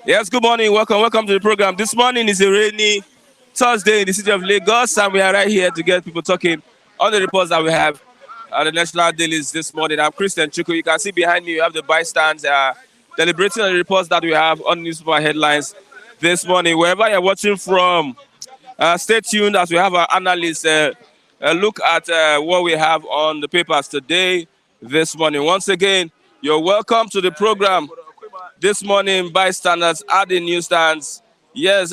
Yes, good morning. Welcome to the program. This morning is a rainy Thursday in the city of Lagos, and we are right here to get people talking on the reports that we have at the national dailies this morning. I'm Christian Chuku. You can see behind me, you have the bystanders deliberating on the reports that we have on newspaper headlines this morning. Wherever you're watching from, stay tuned as we have our analysts look at what we have on the papers today, this morning. Once again, you're welcome to the program. This morning, bystanders at the newsstands. Yes,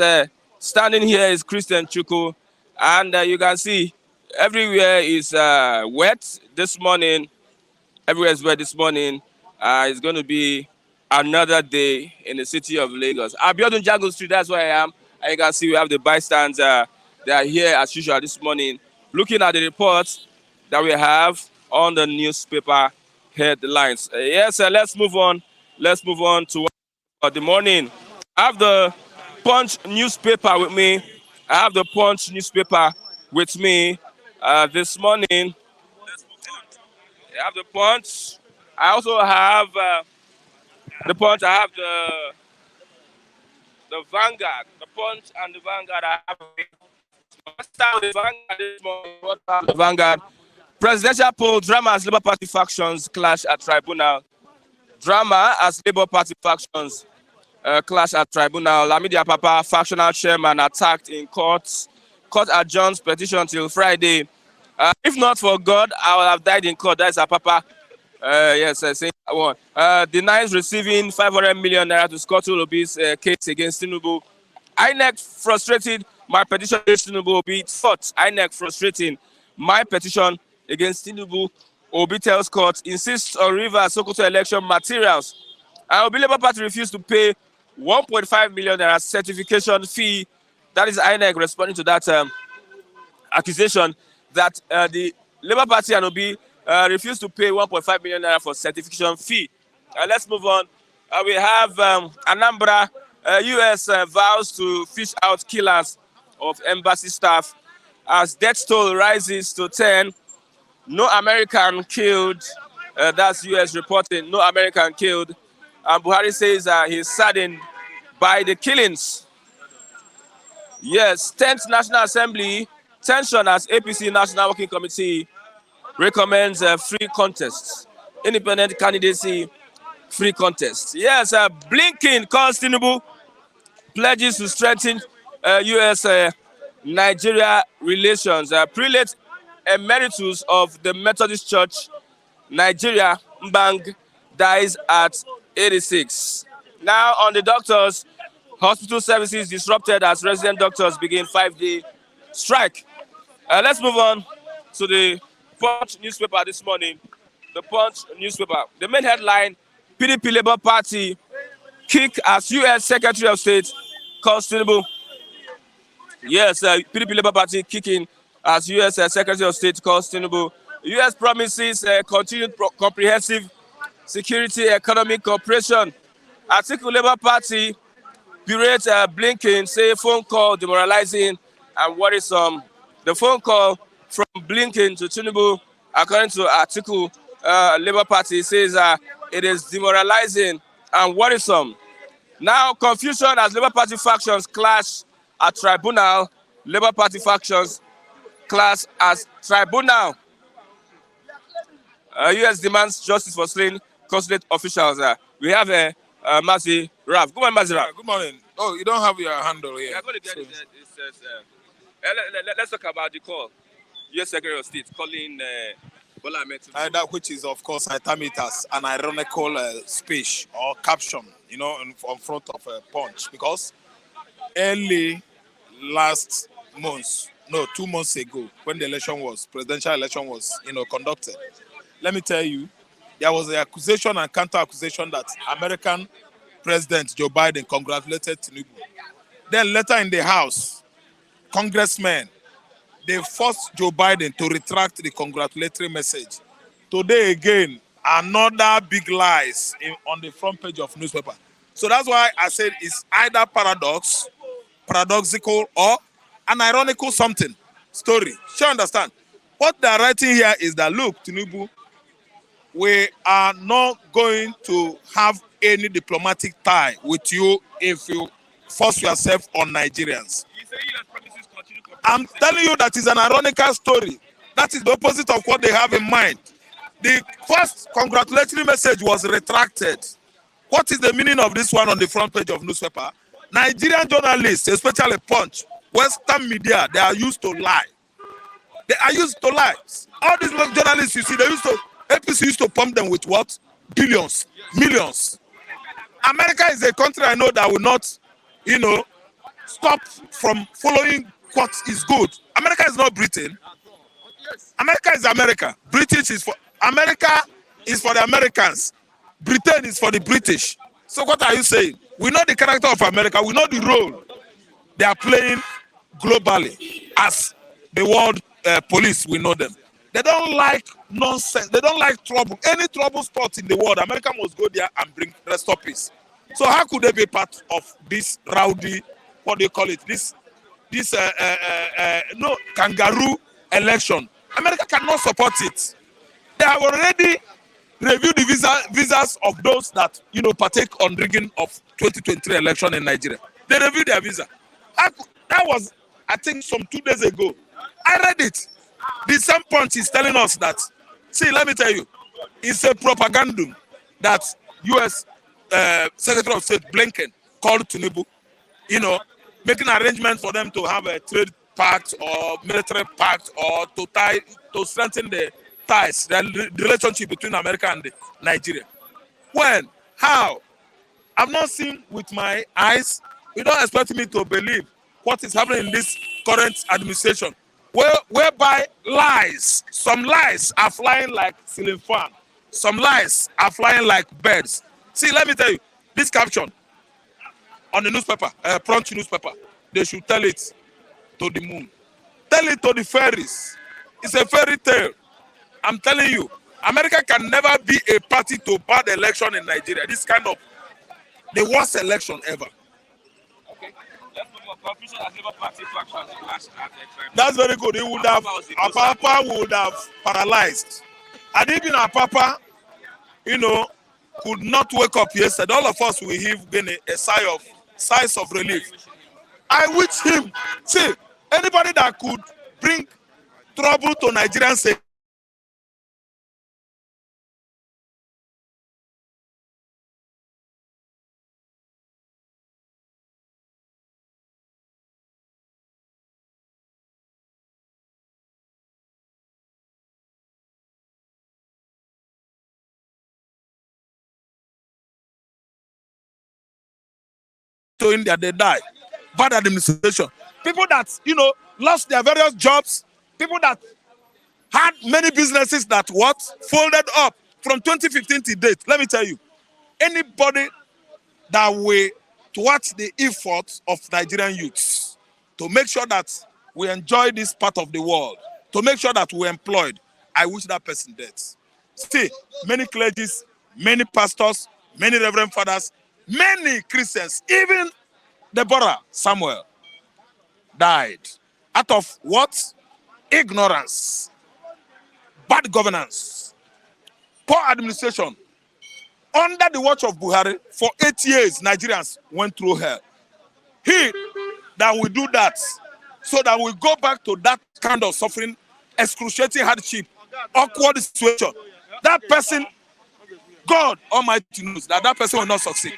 standing here is Christian Chuku, and you can see everywhere is wet this morning. Everywhere is wet this morning. It's going to be another day in the city of Lagos. Abiodun Jago Street, that's where I am. And you can see we have the bystanders. They are here as usual this morning, looking at the reports that we have on the newspaper headlines. Yes, let's move on. Let's move on to the morning. I have the Punch newspaper with me. This morning. I have the Punch. I also have the Punch. I have the Vanguard. The Punch and the Vanguard. I have Let's start with the Vanguard this morning. The Vanguard. Presidential poll drama as Labour Party factions clash at tribunal. Drama as Labour Party factions clash at tribunal. Lamidi Papa, factional chairman, attacked in court. Court adjourns petition till Friday. If not for God, I would have died in court. That is a Papa. Yes, saying that one. Denies receiving 500 million naira to scuttle Obi's case against Tinubu. INEC frustrated my petition against Tinubu. Obi thought INEC frustrating my petition against Tinubu. Obi tells court insists on Rivers Sokoto election materials. Obi Labour Party refused to pay 1.5 million naira certification fee. That is INEC responding to that accusation that the Labour Party and Obi refused to pay 1.5 million naira for certification fee. Let's move on. We have Anambra. US vows to fish out killers of embassy staff as death toll rises to 10. No American killed. That's US reporting. No American killed. And Buhari says he's saddened by the killings. Yes, 10th National Assembly, tension as APC National Working Committee recommends free contests. Independent candidacy, free contest. Yes, Blinken calls Tinubu, pledges to strengthen US-Nigeria relations. Prelate emeritus of the Methodist Church, Nigeria, Mbang, dies at 86. Now on the doctors, hospital services disrupted as resident doctors begin 5-day strike. Let's move on to the Punch newspaper this morning. The Punch newspaper. The main headline, PDP Labour Party kick as US Secretary of State calls Tinubu. Yes, PDP Labour Party kicking as US Secretary of State calls Tinubu. US promises continued comprehensive security economic cooperation. Atiku Labour Party berate Blinken, say phone call demoralizing and worrisome. The phone call from Blinken to Tinubu, according to Atiku Labour Party, says it is demoralizing and worrisome. Now, confusion as Labour Party factions clash at tribunal. Labour Party factions clash as tribunal. US demands justice for slain consulate officials. We have a Mazi Raf. Good morning, Mazi Raf. Good morning. Oh, you don't have your handle here. I'm going to get it. Let's talk about the call. US Secretary of State calling Bola Ahmed Tinubu. That which is, of course, I term it as an ironical speech or caption, in front of a Punch. Because early last month, 2 months ago, when the presidential election was, conducted, let me tell you, there was an accusation and counter-accusation that American President Joe Biden congratulated Tinubu. Then later in the House, congressmen, they forced Joe Biden to retract the congratulatory message. Today again, another big lies on the front page of newspaper. So that's why I said it's either paradoxical, or an ironical something story. Sure, understand? What they're writing here is that, look, Tinubu, we are not going to have any diplomatic tie with you if you force yourself on Nigerians. I'm telling you that is an ironical story. That is the opposite of what they have in mind. The first congratulatory message was retracted. What is the meaning of this one on the front page of newspaper? Nigerian journalists, especially Punch, Western media, they are used to lie. They are used to lie. All these journalists you see, APC used to pump them with what? Billions, millions. America is a country I know that will not, stop from following what is good. America is not Britain. America is America. British is for America is for the Americans. Britain is for the British. So what are you saying? We know the character of America. We know the role they are playing globally as the world police. We know them. They don't like nonsense. They don't like trouble. Any trouble spot in the world, America must go there and restore peace. So how could they be part of this rowdy, what do you call it? This kangaroo election? America cannot support it. They have already reviewed the visas of those that partake on rigging of 2023 election in Nigeria. They reviewed their visa. That was, I think, some 2 days ago. I read it. The same Punch is telling us that. See, let me tell you, it's a propaganda that U.S. Secretary of State Blinken called Tinubu, making arrangements for them to have a trade pact or military pact or to strengthen the ties, the relationship between America and Nigeria. When? How? I've not seen with my eyes. You don't expect me to believe what is happening in this current administration, whereby lies, some lies are flying like ceiling fan, some lies are flying like birds. See, let me tell you, this caption on the newspaper, Punch newspaper, they should tell it to the moon. Tell it to the fairies. It's a fairy tale. I'm telling you, America can never be a party to bad election in Nigeria. This kind of the worst election ever. Okay. Let's move on. Confusion has Labour Party factions clash at Electoral. That's very good. He would have, Apapa would have paralyzed. And even Apapa, could not wake up yesterday. All of us will have been a sigh of relief. I wish him, see, anybody that could bring trouble to Nigerians to India, they die. Bad administration. People that, lost their various jobs. People that had many businesses that folded up from 2015 to date. Let me tell you, anybody that will thwart the efforts of Nigerian youths to make sure that we enjoy this part of the world, to make sure that we're employed, I wish that person dead. Still, many clergies, many pastors, many reverend fathers, many Christians, even Deborah Samuel died out of what? Ignorance, bad governance, poor administration. Under the watch of Buhari, for 8 years, Nigerians went through hell. He that will do that, so that we go back to that kind of suffering, excruciating hardship, awkward situation. That person, God Almighty knows that person will not succeed.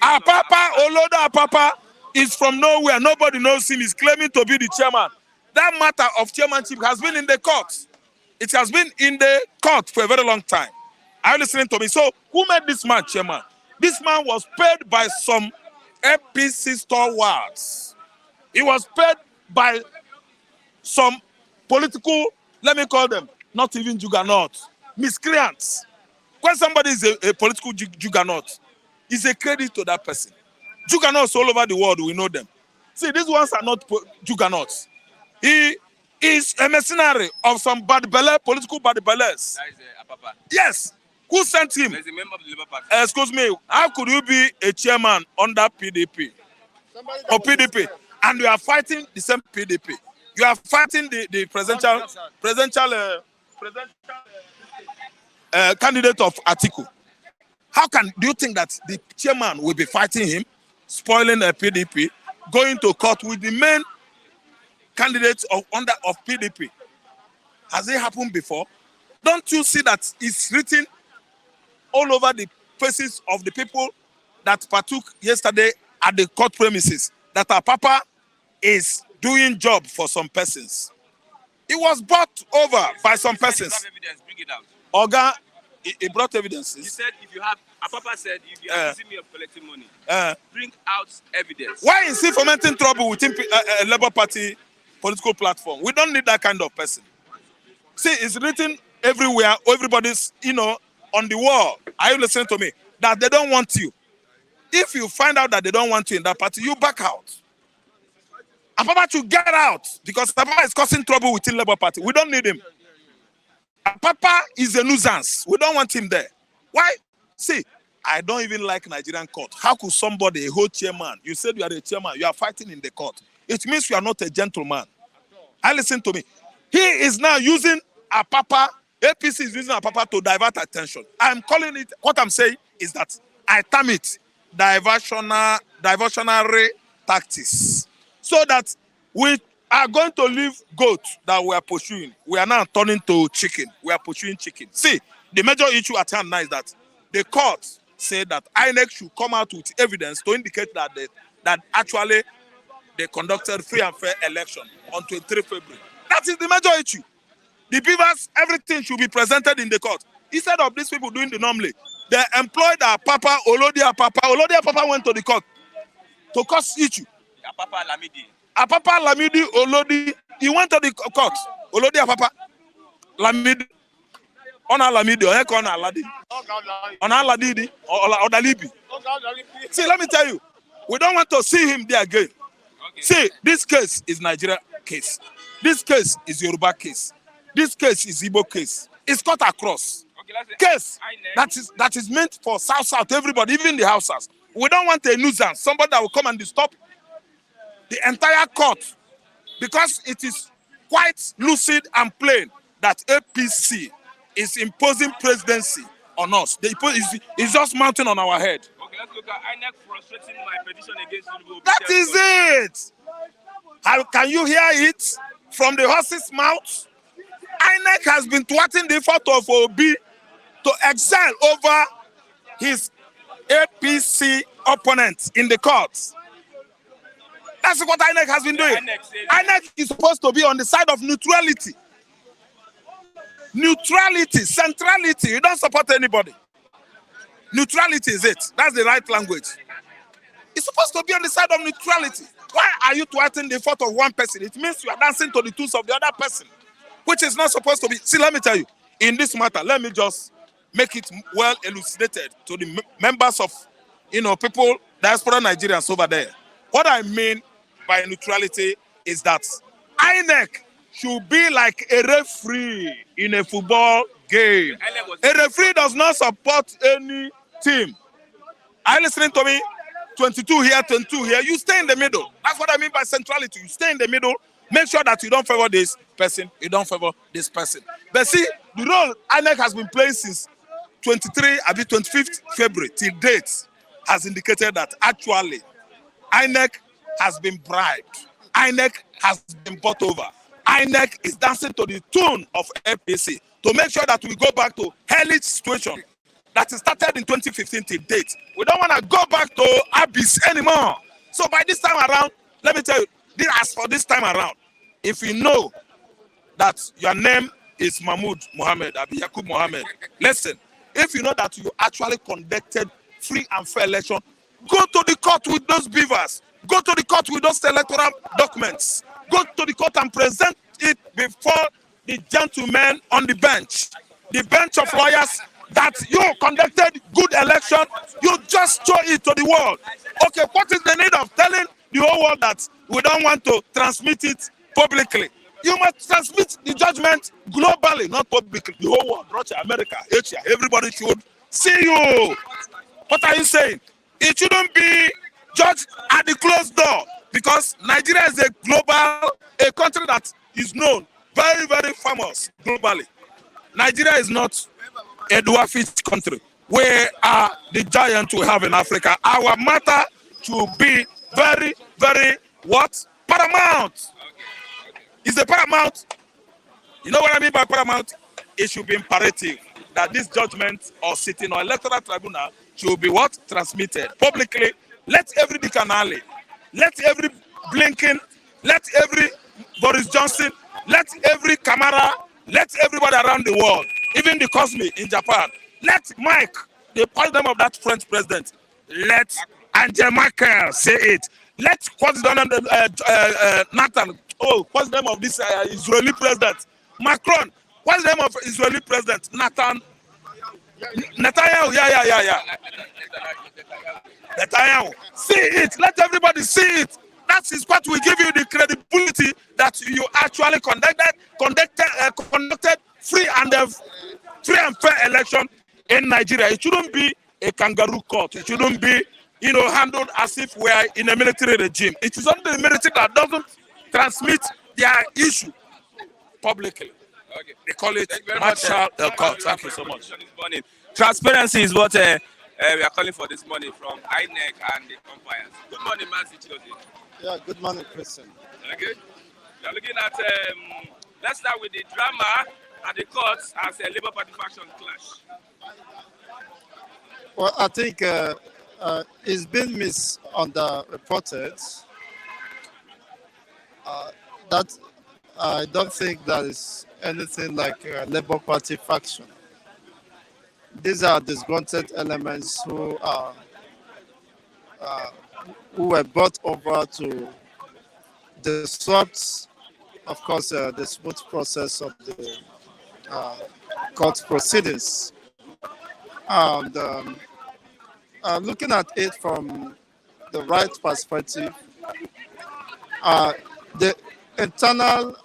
Apapa, Olodo Apapa is from nowhere. Nobody knows him. He's claiming to be the chairman. That matter of chairmanship has been in the court. It has been in the court for a very long time. Are you listening to me? So, who made this man chairman? This man was paid by some APC stalwarts. He was paid by some political, let me call them, not even juggernauts, miscreants. When somebody is a political juggernaut, it's a credit to that person. Juggernauts all over the world, we know them. See, these ones are not juggernauts. He is a mercenary of some political bad bellers. That is Apapa. Yes. Who sent him? He's a member of the Labour Party. Excuse me, how could you be a chairman under PDP or PDP and you are fighting the same PDP? You are fighting the presidential candidate of Atiku. Do you think that the chairman will be fighting him, spoiling a PDP, going to court with the main candidates of PDP? Has it happened before? Don't you see that it's written all over the faces of the people that partook yesterday at the court premises that our papa is doing job for some persons? It was brought over by some persons. Evidence, bring it out. Oga, he brought evidences. He said if you have, Papa said if you are accusing me of collecting money, bring out evidence. Why is he fomenting trouble within a Labour Party political platform? We don't need that kind of person. See, it's written everywhere, everybody's, on the wall. Are you listening to me? That they don't want you. If you find out that they don't want you in that party, you back out. Papa should get out because Papa is causing trouble within Labour Party. We don't need him. Papa is a nuisance. We don't want him there. Why? See, I don't even like Nigerian court. How could somebody, a whole chairman, you said you are a chairman, you are fighting in the court. It means you are not a gentleman. Listen to me. He is now using a Papa, APC is using a Papa to divert attention. I'm calling it, what I'm saying is that I term it diversionary tactics. So that we are going to leave goat that we are pursuing. We are now turning to chicken. We are pursuing chicken. See, the major issue at hand now is that the court said that INEC should come out with evidence to indicate that actually they conducted free and fair election on 23 February. That is the major issue. The beavers, everything should be presented in the court. Instead of these people doing the normally, they employed our Papa, Olodia Papa. Olodia Papa went to the court to cause issue. Papa Lamidi. Papa Lamidi Olodi, he went to the court. Olodia Papa Lamidi. Ona Lamidi, Ona Aladi. Ona Aladidi, or Odalibi. See, let me tell you, we don't want to see him there again. Okay. See, this case is Nigeria case. This case is Yoruba case. This case is Igbo case. It's cut across. Okay, case that is meant for South, everybody, even the houses. We don't want a nuisance, somebody that will come and disturb the entire court, because it is quite lucid and plain that APC is imposing presidency on us. It's just mounting on our head. Okay, let's look at INEC frustrating my petition against Tinubu. That is it. How can you hear it from the horse's mouth? INEC has been thwarting the effort of Obi to excel over his APC opponent in the courts. That's what INEC has been doing. INEC is supposed to be on the side of neutrality. Neutrality, centrality. You don't support anybody. Neutrality is it. That's the right language. It's supposed to be on the side of neutrality. Why are you thwarting the effort of one person? It means you are dancing to the tunes of the other person, which is not supposed to be. See, let me tell you, in this matter, let me just make it well elucidated to the members of, people, diaspora Nigerians over there. What I mean by neutrality is that INEC should be like a referee in a football game. A referee does not support any team. Are you listening to me? 22 here, 22 here. You stay in the middle. That's what I mean by centrality. You stay in the middle. Make sure that you don't favor this person, you don't favor this person. But see, the role INEC has been playing since 25th February till date has indicated that actually INEC has been bribed. INEC has been bought over. INEC is dancing to the tune of APC to make sure that we go back to hellish situation that started in 2015 till date. We don't want to go back to abyss anymore. So by this time around, let me tell you, as for this time around, if you know that your name is Mahmoud Mohammed, Abi Yakub Mohammed, listen, if you know that you actually conducted free and fair election, go to the court with those beavers. Go to the court with those electoral documents. Go to the court and present it before the gentlemen on the bench of lawyers, that you conducted good election. You just show it to the world. Okay, what is the need of telling the whole world that we don't want to transmit it publicly? You must transmit the judgment globally, not publicly. The whole world, Russia, America, Asia, everybody should see you. What are you saying? It shouldn't be judged at the closed door, because Nigeria is a country that is known, very, very famous globally. Nigeria is not a dwarfish country. We are the giant we have in Africa. Our matter should be very, very what? Paramount. Is the paramount? You know what I mean by paramount? It should be imperative that this judgment or sitting on electoral tribunal should be what? Transmitted publicly. Let every Dick and Alley, let every Blinken, let every Boris Johnson, let every Kamara, let everybody around the world, even the Cosme in Japan, let Mike, the president of that French president, let Angela Merkel say it. Let what's the name Nathan? Oh, what's the name of this Israeli president? Macron. What's the name of Israeli president? Netanyahu. Yeah. Netanyahu. See it. Let everybody see it. That is what will give you the credibility that you actually conducted free and fair election in Nigeria. It shouldn't be a kangaroo court. It shouldn't be, handled as if we are in a military regime. It is only the military that doesn't transmit their issue publicly. Okay. They call it martial court. Thank you so much. Transparency is what we are calling for this morning from INEC and the umpires. Good morning, Mazi Chiozi. Yeah, good morning, Christian. Okay. We are looking at, let's start with the drama at the courts as a Labour Party faction clash. Well, I think it's been misunderreported. That I don't think that is anything like a Labour Party faction. These are disgruntled elements who were brought over to disrupt, of course, the smooth process of the court proceedings. And looking at it from the right perspective, the internal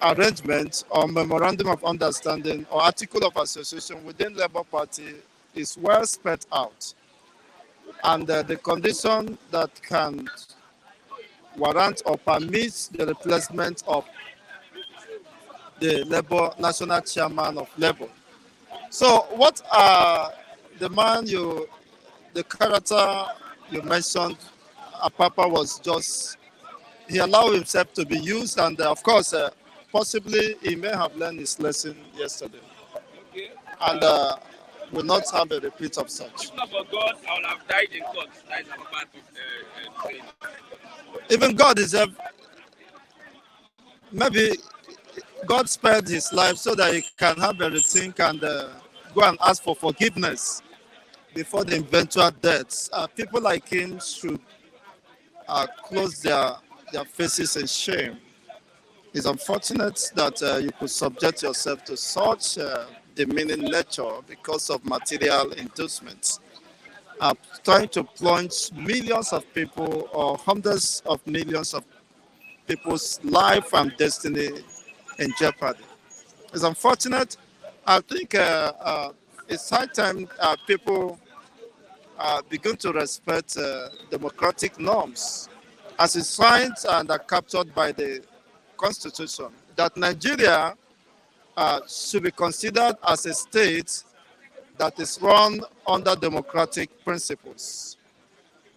arrangement or memorandum of understanding or article of association within Labour Party is well spelled out. And the condition that can warrant or permit the replacement of the Labour National Chairman of Labour. So what the character you mentioned, Apapa, was just, he allowed himself to be used, and of course, possibly he may have learned his lesson yesterday. Okay. And will not have a repeat of such. If not for God, I would have died in court. That is Apapa saying. Even God deserves, maybe God spared his life so that he can have a rethink and go and ask for forgiveness before the eventual death. People like him should close their faces in shame. It's unfortunate that you could subject yourself to such demeaning nature because of material inducements. Trying to plunge millions of people or hundreds of millions of people's life and destiny in jeopardy. It's unfortunate. I think it's high time people begin to respect democratic norms as enshrined and are captured by the Constitution, that Nigeria should be considered as a state that is run under democratic principles,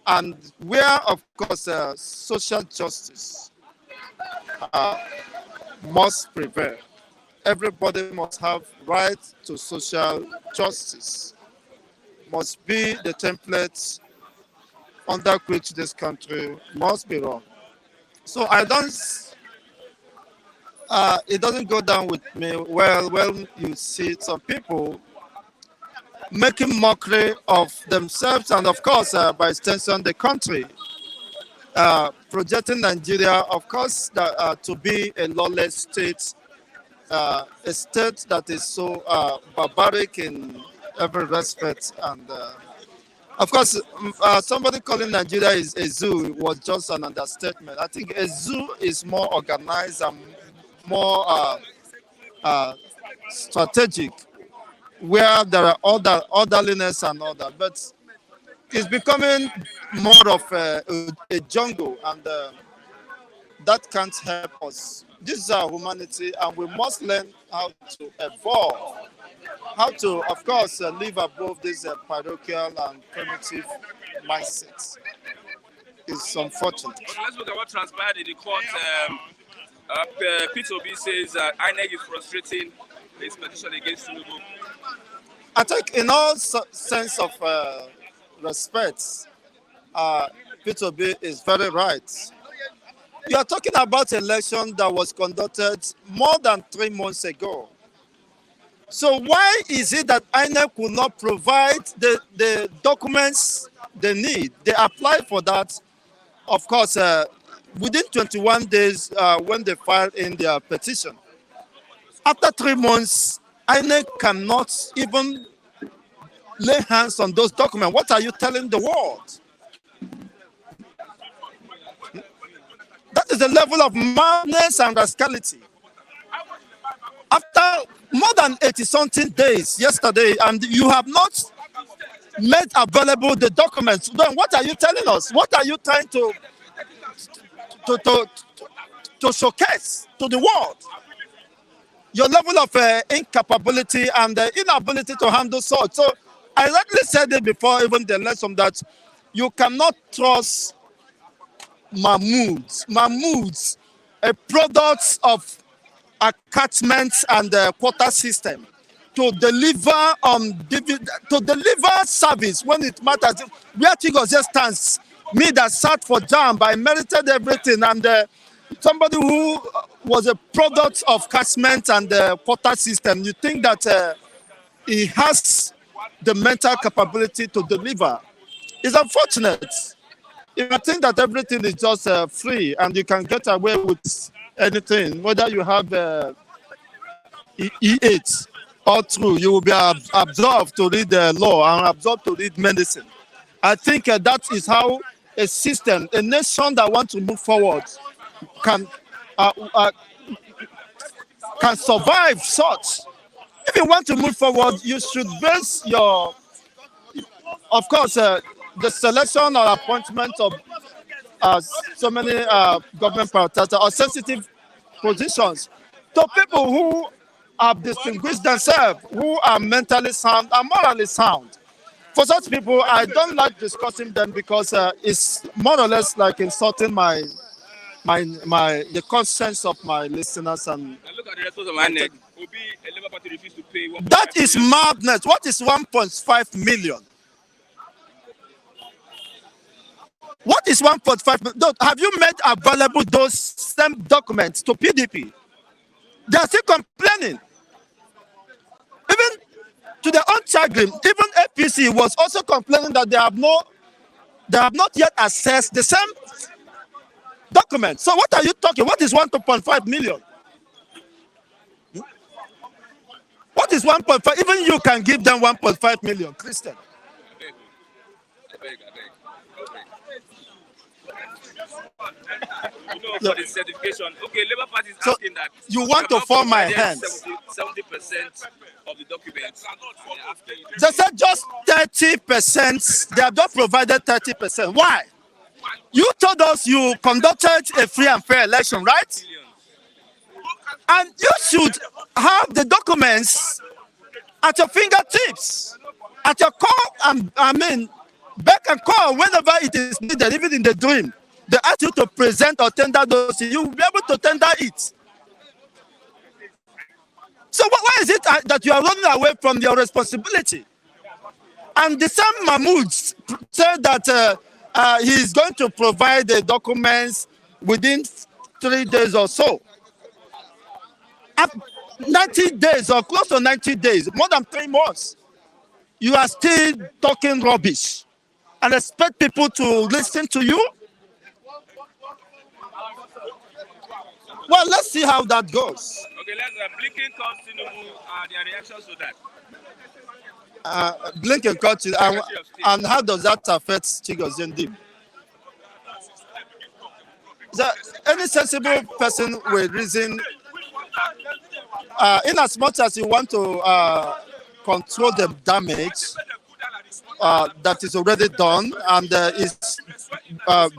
and where, of course, social justice must prevail. Everybody must have right to social justice, must be the template under which this country must be run. So it doesn't go down with me well when you see some people making mockery of themselves and, of course, by extension, the country, projecting Nigeria, of course, to be a lawless state, a state that is so barbaric in every respect. And, of course, somebody calling Nigeria is a zoo was just an understatement. I think a zoo is more organized and more strategic, where there are orderliness and all that, but it's becoming more of a jungle, and that can't help us. This is our humanity, and we must learn how to evolve how to, of course, live above this parochial and primitive mindsets. It's unfortunate. Okay, let's look at what transpired in the court. Peter Obi says INEC is frustrating his petition against Tinubu. I think, in all sense of respect, Peter Obi is very right. You are talking about an election that was conducted more than 3 months ago. So why is it that INEC will not provide the documents they need? They applied for that, of course, within 21 days when they filed in their petition. After 3 months, INEC cannot even lay hands on those documents. What are you telling the world? That is the level of madness and rascality. After more than 80-something days yesterday, and you have not made available the documents, then what are you telling us? What are you trying to showcase to the world? Your level of incapability and inability to handle such. So I rightly said it before, even the lesson, that you cannot trust Mahmoods, a product of attachments and quota system, to deliver service when it matters. Where Tigos just stands, me that sat for JAMB, I merited everything, and somebody who was a product of catchment and quota system, you think that he has the mental capability to deliver. It's unfortunate. If you think that everything is just free and you can get away with anything, whether you have E8 or through, you will be absorbed to read the law and absorbed to read medicine. I think that is how a system, a nation that wants to move forward can survive such. If you want to move forward, you should base your, of course, the selection or appointment of so many government prioritizers or sensitive positions to people who have distinguished themselves, who are mentally sound and morally sound. For such people, I don't like discussing them because it's more or less like insulting the conscience of my listeners. And look at the response of INEC. Obi, a Labour Party refused to pay. That is madness. What is 1.5 million? What is 1.5 million? Have you made available those same documents to PDP? They are still complaining. Even to their own chagrin, even APC was also complaining that they have not yet accessed the same documents. So what are you talking? What is 1.5 million? What is 1.5? Even you can give them 1.5 million, Christian. For the certification. Okay, Labour Party is asking that. You want to form my hands? 70% of the documents. They said just 30%. They have just provided 30%. Why? You told us you conducted a free and fair election, right? And you should have the documents at your fingertips, at your call. Back and call whenever it is needed, even in the dream. They ask you to present or tender those, you will be able to tender it. So why is it that you are running away from your responsibility? And the same Mahmoud said that he is going to provide the documents within 3 days or so. At 90 days or close to 90 days, more than 3 months, you are still talking rubbish and expect people to listen to you? Well, let's see how that goes. Okay, let's Blinken calls Tinubu their reactions to that. Blinken called you, and how does that affect Chigozendi? Any sensible person will reason, in as much as you want to control the damage that is already done and is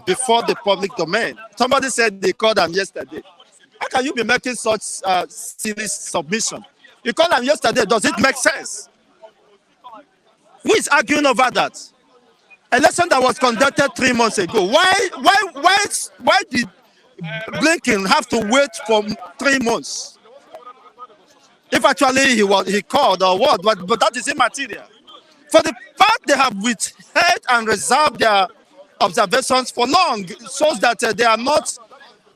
before the public domain. Somebody said they called them yesterday. How can you be making such silly submission? You call them yesterday. Does it make sense? Who is arguing over that? Election that was conducted 3 months ago. Why did Blinken have to wait for 3 months? If actually he called or what, but that is immaterial. For the fact they have withheld and reserved their observations for long shows that they are not,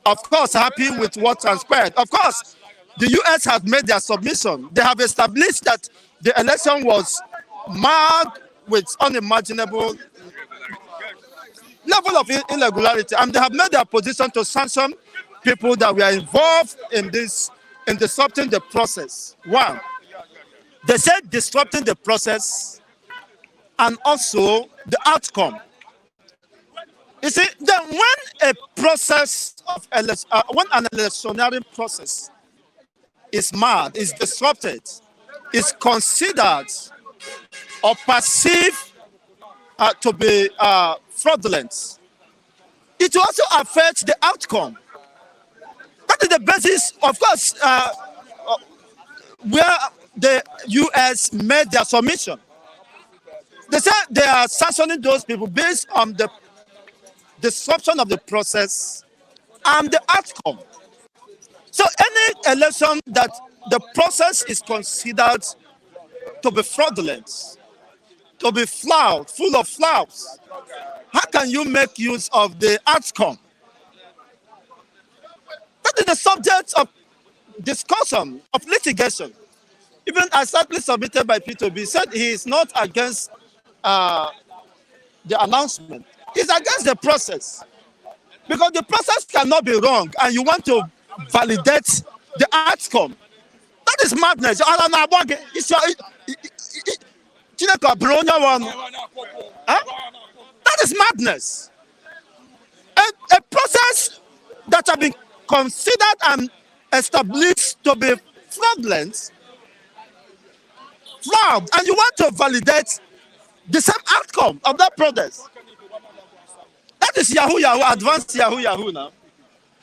of course, happy with what transpired. Of course, the US has made their submission. They have established that the election was marred with unimaginable level of irregularity, and they have made their position to sanction people that were involved in disrupting the process. One, they said disrupting the process and also the outcome. You see, then when when an electionary process is marred, is disrupted, is considered or perceived to be fraudulent, it will also affect the outcome. That is the basis, of course, where the US made their submission. They said they are sanctioning those people based on the disruption of the process and the outcome. So any election that the process is considered to be fraudulent, to be flawed, full of flaws, how can you make use of the outcome? That is the subject of discussion, of litigation. Even as sadly submitted by P2B, said he is not against the announcement. He's against the process. Because the process cannot be wrong and you want to validate the outcome. That is madness. That is madness. A process that has been considered and established to be fraudulent, flawed, and you want to validate the same outcome of that protest. That is Yahoo Yahoo, advanced Yahoo Yahoo now.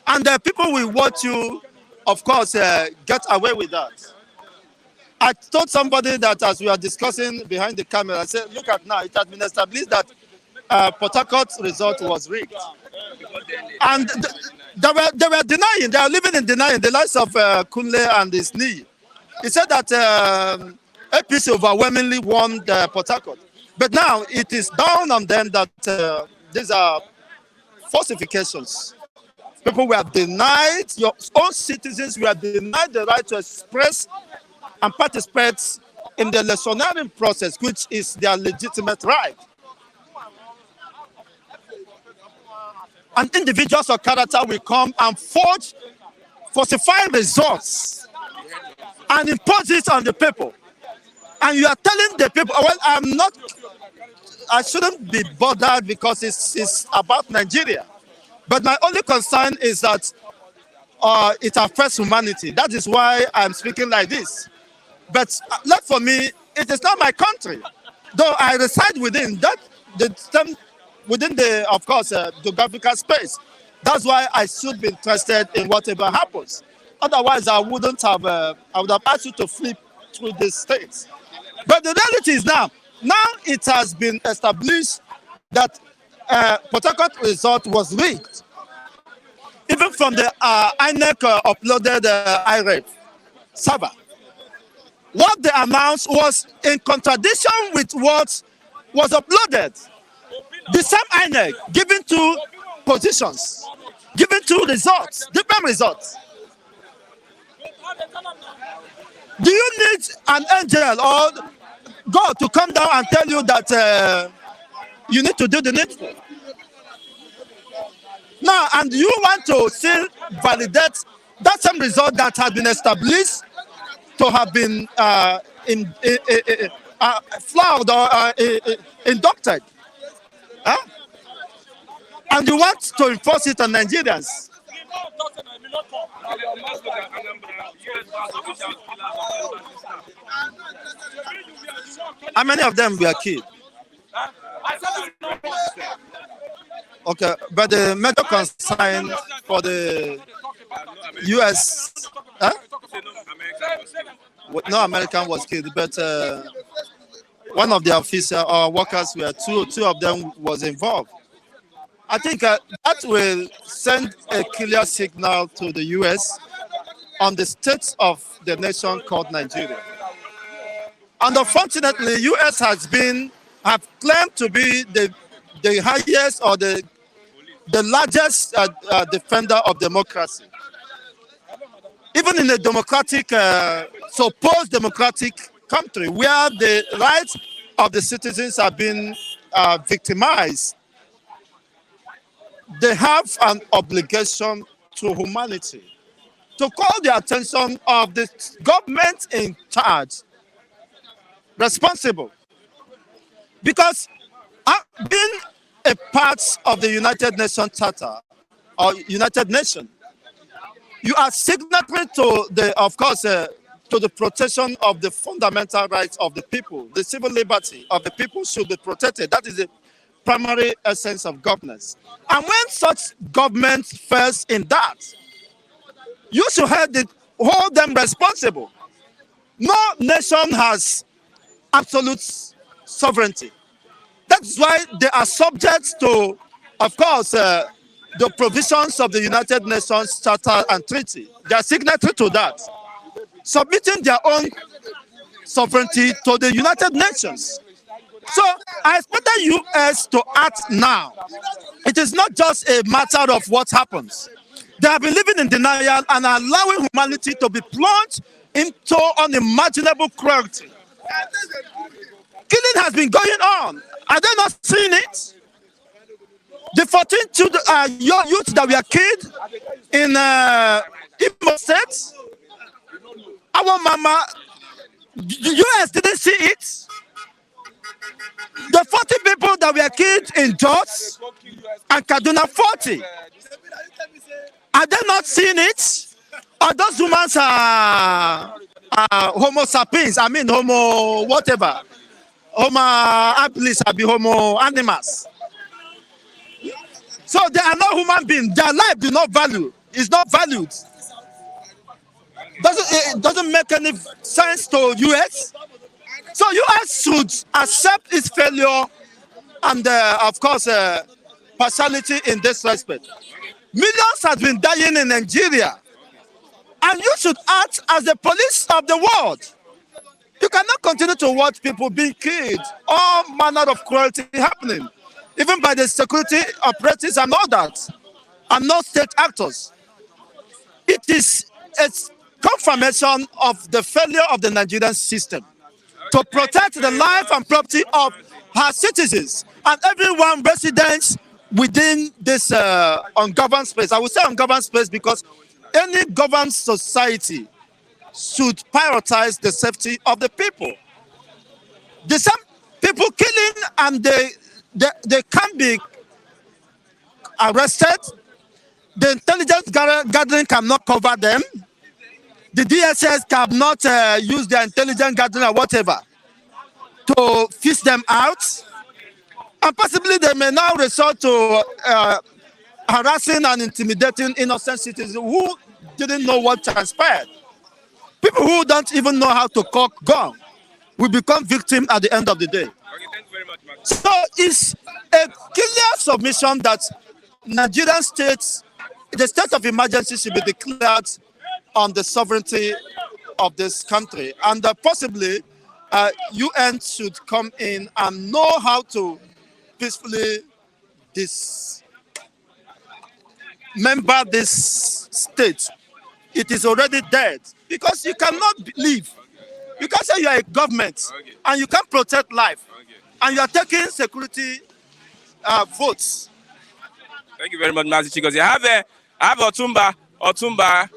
And the people will watch you, of course, get away with that. I told somebody that as we are discussing behind the camera, I said, look at now, it has been established that Port Harcourt's result was rigged. And they were denying, they are living in denying the likes of Kunle and his knee. He said that APC overwhelmingly won the Port Harcourt. But now it is down on them that these are falsifications. People were denied, your own citizens were denied the right to express and participate in the electioneering process, which is their legitimate right. And individuals of character will come and falsify results and impose it on the people. And you are telling the people, well, I shouldn't be bothered because it's about Nigeria. But my only concern is that it affects humanity. That is why I'm speaking like this. But for me, it is not my country. Though I reside within the, of course, geographical space. That's why I should be interested in whatever happens. Otherwise, I would have asked you to flip through these states. But the reality is now it has been established that Port Harcourt result was rigged. Even from the INEC uploaded IREF server. What they announced was in contradiction with what was uploaded. The same INEC giving two positions, giving two results, different results. Do you need an angel or God to come down and tell you that you need to do the needful? Now, and you want to still validate that same result that has been established to have been flawed or inducted. Huh? And you want to enforce it on Nigerians. How many of them were killed? Okay, but the major concern for the US, huh? No American was killed, but one of the officers or workers were two of them was involved. I think that will send a clear signal to the US on the state of the nation called Nigeria. And unfortunately, US have claimed to be the highest or the largest defender of democracy. Even in a democratic, supposed democratic country where the rights of the citizens have been victimized, they have an obligation to humanity to call the attention of the government in charge responsible. Because being a part of the United Nations Charter or United Nations, you are signatory to to the protection of the fundamental rights of the people. The civil liberty of the people should be protected. That is the primary essence of governance. And when such government fails in that, you should hold them responsible. No nation has absolute sovereignty. That's why they are subject to, the provisions of the United Nations Charter and Treaty. They are signatory to that, submitting their own sovereignty to the United Nations. So I expect the US to act now. It is not just a matter of what happens. They have been living in denial and allowing humanity to be plunged into unimaginable cruelty. Killing has been going on. Are they not seeing it? The 14 young youths that were killed in Imo State, our mama, the US didn't see it. The 40 people that were killed in Jos and Kaduna, 40. Are they not seeing it? Or those humans are homo sapiens, homo whatever. Homo habilis, homo animals. So they are not human beings. Their life do not value. Is not valued. It doesn't make any sense to US. So US should accept its failure and partiality in this respect. Millions have been dying in Nigeria. And you should act as the police of the world. You cannot continue to watch people being killed, all manner of cruelty happening, even by the security operatives and all that, and not state actors. It is a confirmation of the failure of the Nigerian system to protect the life and property of her citizens and everyone residents within this ungoverned space. I will say ungoverned space because any governed society should prioritize the safety of the people. The same people killing and they can be arrested. The intelligence gathering cannot cover them. The DSS cannot use their intelligence gathering or whatever to fish them out. And possibly they may now resort to harassing and intimidating innocent citizens who didn't know what transpired. People who don't even know how to cock gun will become victims at the end of the day. Okay, thank you very much, Mark. So it's a clear submission that Nigerian states, the state of emergency should be declared on the sovereignty of this country. And possibly UN should come in and know how to peacefully dismember this state. It is already dead because you cannot leave. You can't say you are a government and you can't protect life and you are taking security votes. Thank you very much, Mazi Chigos. I have Otumba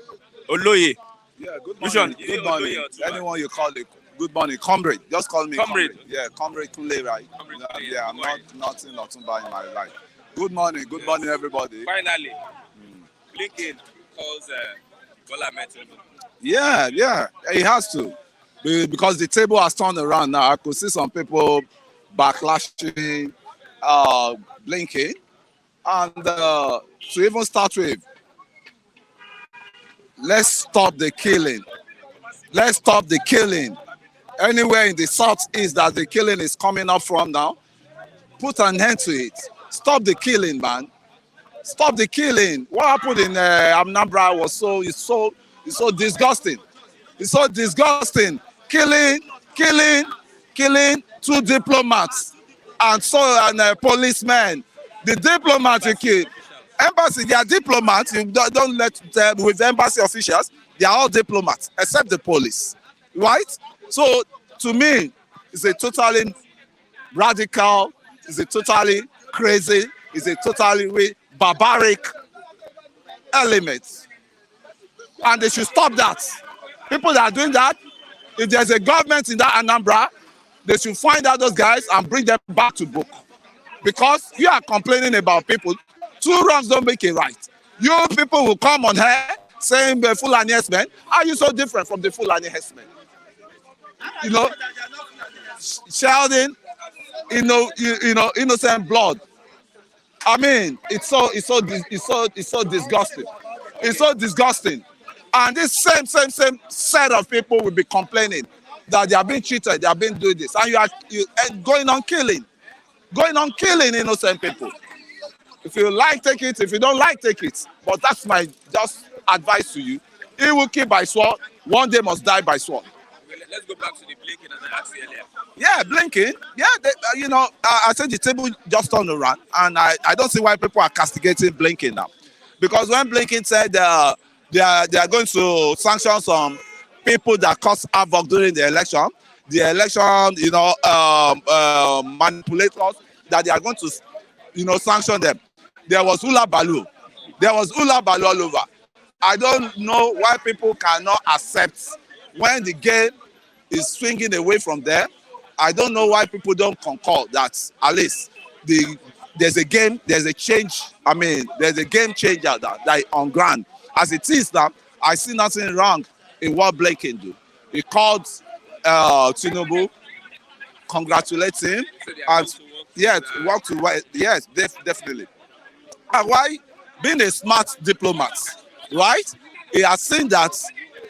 Oloye. Yeah, good Which morning. one? Good morning. Anyone you call it. Good morning, comrade. Just call me Comrade. Yeah, comrade Kunle, right? Comrade Yeah, Kunle, yeah, I'm good morning. not in Otumba in my life. Good morning. Good morning, everybody. Finally, Blinken calls Bola Ahmed Tinubu. Yeah, he has to. Because the table has turned around now. I could see some people backlashing Blinken. And to even start with, let's stop the killing. Let's stop the killing. Anywhere in the southeast that the killing is coming up from now, put an end to it. Stop the killing, man. Stop the killing. What happened in Anambra was it's so disgusting. It's so disgusting. Killing, killing two diplomats and policemen. The diplomats you kill. Embassy, they are diplomats. You don't let them with embassy officials. They are all diplomats except the police, right? So to me, it's a totally radical. It's a totally crazy. It's a totally barbaric element, and they should stop that. People that are doing that, if there's a government in that Anambra, they should find out those guys and bring them back to book. Because you are complaining about people. Two wrongs don't make it right. You people will come on here saying the Fulani herdsmen. Are you so different from the Fulani herdsmen? You know, shouting, innocent blood. I mean, it's so disgusting. It's so disgusting. And this same set of people will be complaining that they are being cheated, they are being doing this, and you going on killing innocent people. If you like, take it. If you don't like, take it. But that's my just advice to you. He will kill by sword. One day must die by sword. Let's go back to the Blinken as I asked you earlier. Yeah, Blinken. Yeah, I said the table just turned around, and I don't see why people are castigating Blinken now, because when Blinken said they are going to sanction some people that caused havoc during the election, manipulators, that they are going to, sanction them. There was hula baloo all over. I don't know why people cannot accept when the game is swinging away from them. I don't know why people don't concur that at least there's a change. I mean, there's a game changer that on ground. As it is now, I see nothing wrong in what Blinken do. He called Tinubu, congratulate him, and definitely. And why? Being a smart diplomat, right? He has seen that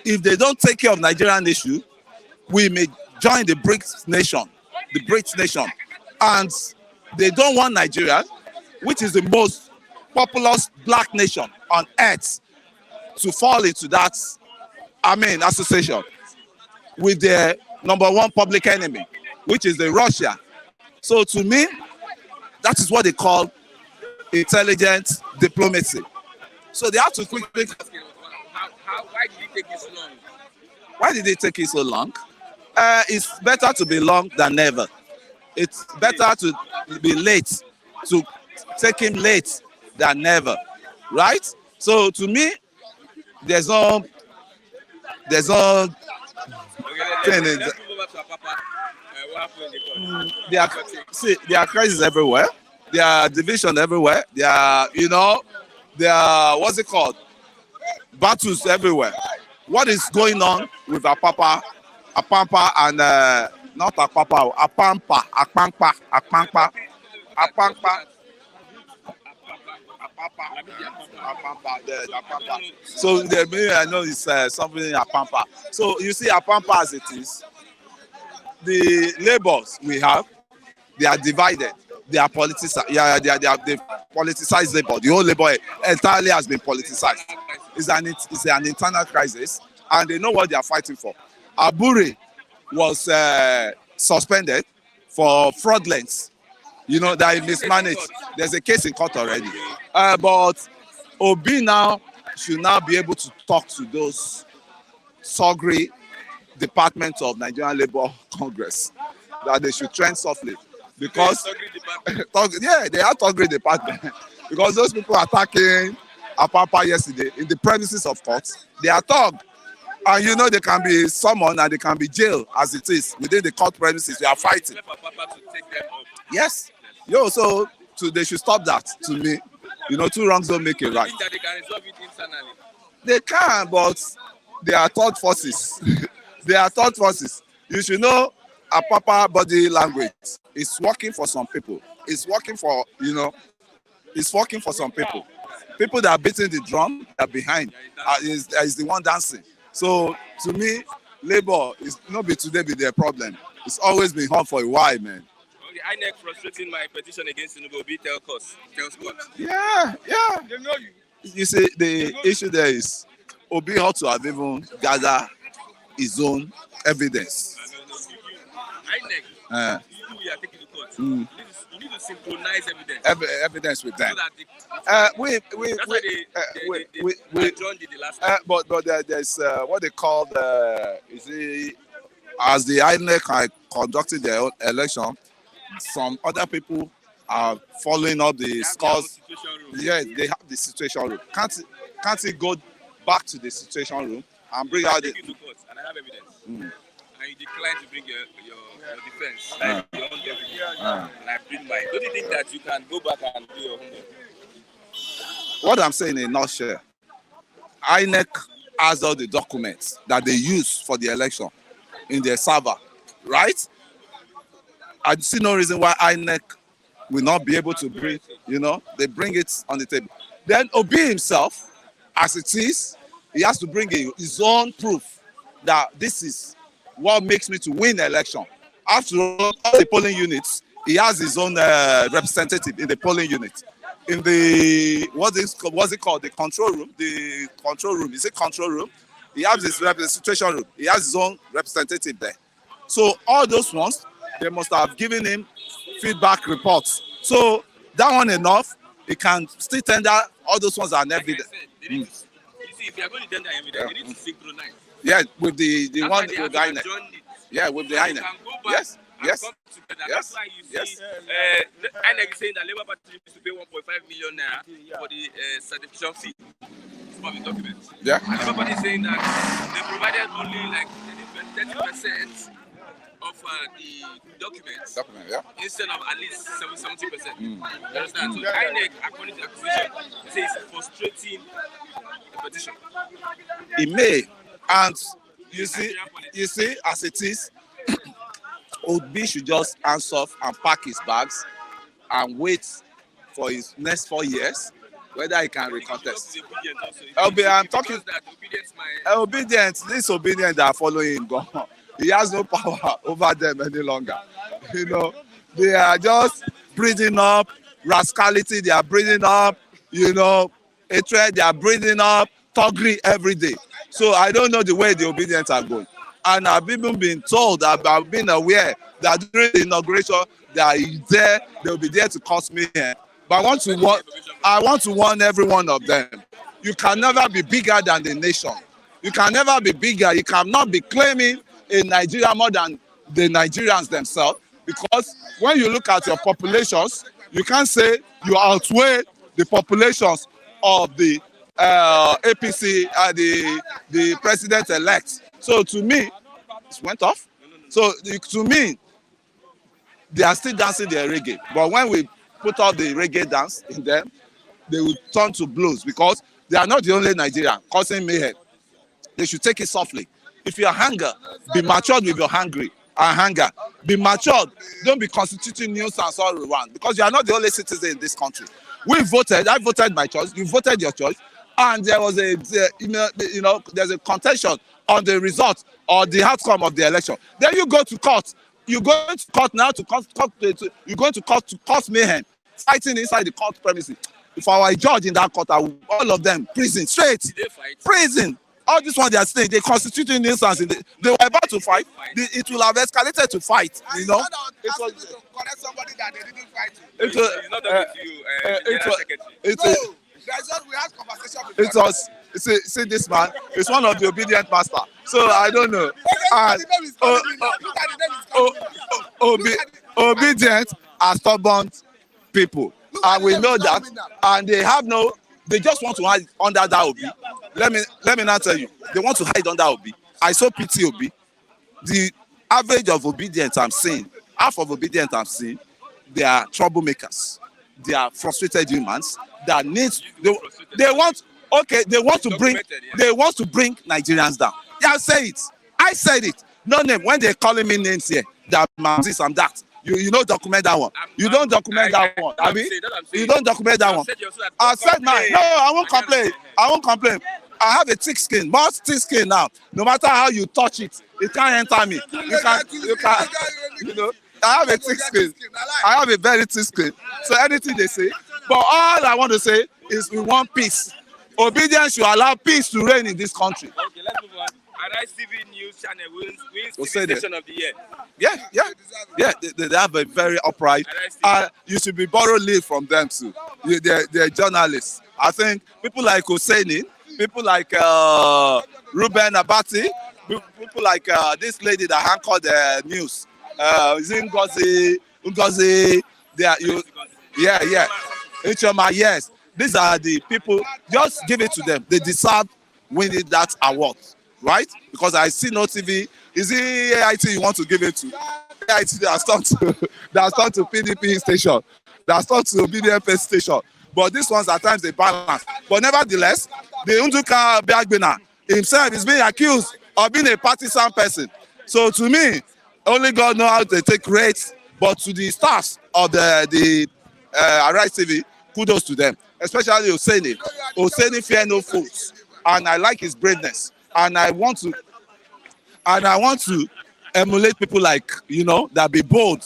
if they don't take care of Nigerian issue, we may join the BRICS nation, and they don't want Nigeria, which is the most populous black nation on earth, to fall into that, association with their number one public enemy, which is the Russia. So to me, that is what they call intelligent diplomacy. So they have to quickly. Why did it take this long? Why did it take it so long? It's better to be long than never. It's better to be late, to take him late than never, right? So to me, there's no Let's move over to Papa. What happened in the court? There are crises everywhere. There are division everywhere. There are what's it called? Battles everywhere. What is going on with Apampa and not Apampa, Apampa. So I know it's something in Apampa. So you see Apampa as it is. The labors we have, they are divided. They are politicized. Yeah, they politicized labor. The whole labor entirely has been politicized. It's an internal crisis, and they know what they are fighting for. Abure was suspended for fraudulence. That he mismanaged. There's a case in court already. But Obi now should now be able to talk to those sorry departments of Nigerian Labour Congress that they should trend softly. Because they are Togri department. Because those people attacking Apapa yesterday in the premises of court, they are Tog. And they can be summoned and they can be jailed as it is within the court premises. They are fighting. Yes. So they should stop that. To me, two wrongs don't make it right. That they can resolve it internally. They can, but they are third forces. They are third forces. You should know Apapa body language. It's working for some people. It's working for It's working for some people. People that are beating the drum are behind. Is the one dancing. So to me, Labour is not be today be their problem. It's always been hard for a while, man. Okay, INEC frustrating my petition against Tinubu. Be tell Scott. Yeah. They know you. You see, the issue there is Obi ought to have even gather his own evidence. No. INEC. Uh, You are taking the court. Mm. You need to synchronize evidence. Evidence with them. So that We that's why they adjourned it the last time. but there's what they call as the INEC are conducting their own election, some other people are following up the scores. Yeah, they have the situation room. Can't it go back to the situation room and bring out the? You to court and I have evidence. And you decline to bring your defense, like your own evidence. And I bring mine. Don't you think that you can go back and do your homework? What I'm saying in a nutshell, INEC has all the documents that they use for the election in their server, right? I see no reason why INEC will not be able to bring, they bring it on the table. Then Obi himself, as it is, he has to bring his own proof that this is what makes me to win the election. After all the polling units, he has his own representative in the polling unit. In the what's it called? The control room. The control room. Is it control room? He has his situation room. He has his own representative there. So all those ones, they must have given him feedback reports. So that one enough, he can still tender all those ones are evidence. You see, if you are going to tender evidence, they need to synchronize. Yeah, with the one with the INEC. Yeah, with the INEC. Yes. That's why you see the INEC saying that Labour Party needs to pay 1.5 million naira for the certification fee. It's public documents. Yeah. And Labour Party is saying that they provided only like 30% of the documents instead of at least 70%. You understand? So INEC, according to the acquisition, says it's frustrating the petition. It may, and you see, as it is, Obi should just hands off and pack his bags and wait for his next 4 years, whether he can recontest. I'm talking obedience. This obedience that are following him, gone. He has no power over them any longer. They are just breathing up rascality. They are breathing up, hatred. They are breathing up thuggery every day. So I don't know the way the obedience are going. And I've even been told, I've been aware that during the inauguration, they will be there to cost me. But I want to warn every one of them. You can never be bigger than the nation. You can never be bigger. You cannot be claiming in Nigeria more than the Nigerians themselves, because when you look at your populations, you can't say you outweigh the populations of the APC, the president-elect. So to me, it went off. So to me, they are still dancing their reggae. But when we put up the reggae dance in them, they will turn to blues, because they are not the only Nigerian causing mayhem. They should take it softly. If you're hunger, be matured with your hunger. Be matured. Don't be constituting nuisance all around, because you are not the only citizen in this country. We voted. I voted my choice. You voted your choice, and there was there's a contention on the result or the outcome of the election. Then you go to court. You go to court now you're going to court to cause mayhem, fighting inside the court premises. If I were a judge in that court, all of them prison straight. Did they fight? Prison. All this one they are saying, they constitute nuisance. They were about to fight. It will have escalated to fight. It was to correct somebody that they didn't fight. It was. See this man. It's one of the obedient master. So I don't know. Obedient are stubborn people, and we know that. And they just want to hide under that Obi. Let me not tell you. They want to hide under Obi. I so pity Obi. The average of obedience I'm seeing, half of obedience I'm seeing, they are troublemakers. They are frustrated humans that they want to bring Nigerians down. Yeah, I said it. No name. When they're calling me names here, that this and that. You don't document that one. You don't document that one. I mean, you don't document that one. I said mine. No, I won't complain. I have a thick skin, more thick skin now. No matter how you touch it, it can't enter me. You know, I have a thick skin. I have a very thick skin. So anything they say, but all I want to say is we want peace. Obedience should allow peace to reign in this country. Okay, let's move on. Arise TV News Channel wins We'll TV say that. Station of the Year. Yeah. They have a very upright. You should be borrow leave from them too. They're journalists. I think people like Hosseini, people like Ruben Abati, people like this lady that anchored the news. Is it Ngozi? Yeah. Ichoma, yes. These are the people. Just give it to them. They deserve winning that award, right? Because I see no TV. Is it AIT you want to give it to? AIT that's turned to PDP station, that's turned to BDFS station. But these ones at times they balance. But nevertheless, the Unduka Biagbina himself is being accused of being a partisan person. So to me, only God knows how to take rates. But to the stars of the Arise TV, kudos to them, especially Hosseini. Hosseini fear no foes, and I like his braveness, and I want to emulate people like that be bold